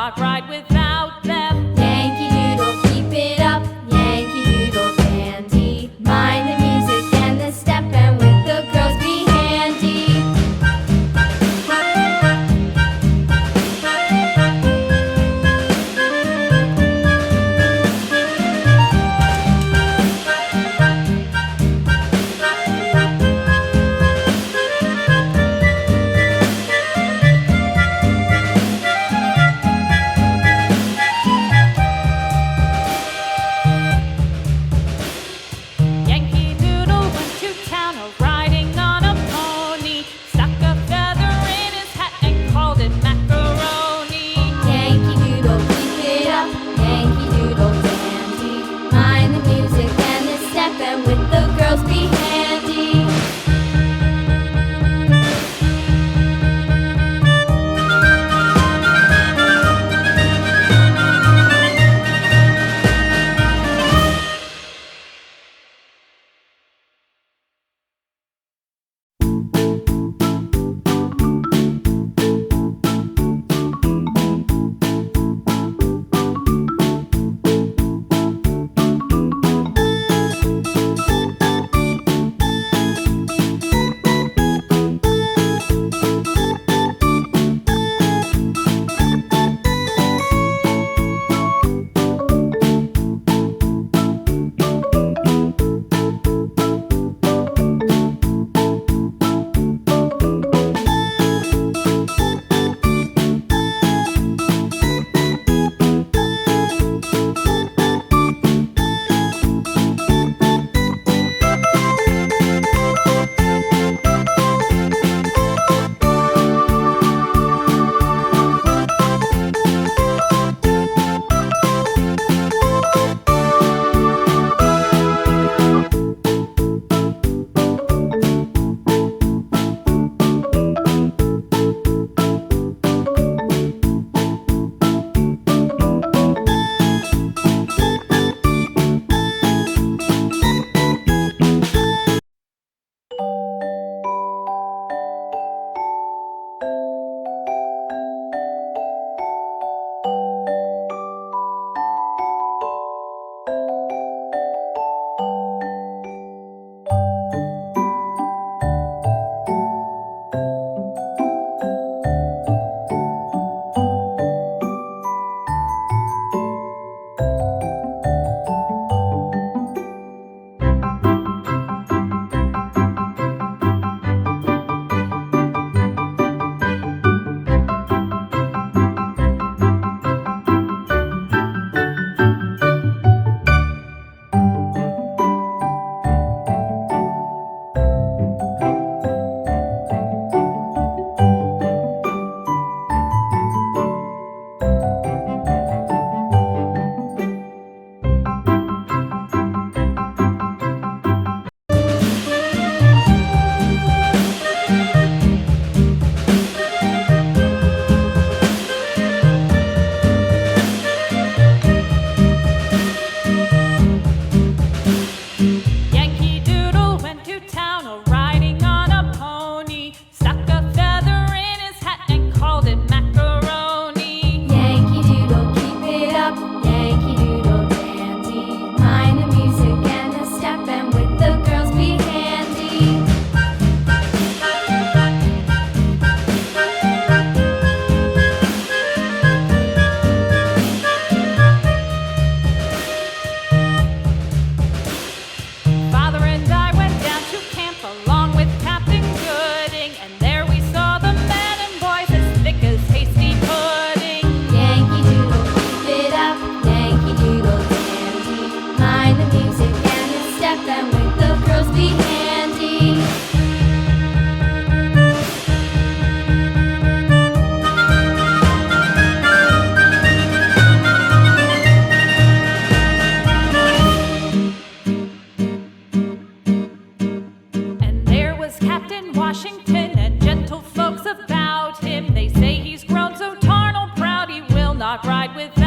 not ride without them. Yankee Doodle, keep it up, Yankee Doodle dandy. Mind the music and the step, and with the girls be handy. Yankee Doodle went to town riding on a pony, stuck a feather in his hat and called it macaroni. Yankee Doodle, keep it up, Yankee Doodle dandy. Mind the music and the step, and with the girls be handy. Yankee Doodle went to town riding on a pony, stuck a feather in his hat and called it macaroni. Yankee Doodle, keep it up, Yankee Doodle dandy. Mind the music and the step, and with the girls be handy. Father and I went down to camp along with Captain Gooding, and there we saw the men and boys as thick as hasty pudding. Yankee Doodle, keep it up, Yankee Doodle dandy. Mind the music and the step, and with the girls be handy. And there was Captain Washington and gentle folks about him. They say he's grown so tarnal proud he will not ride without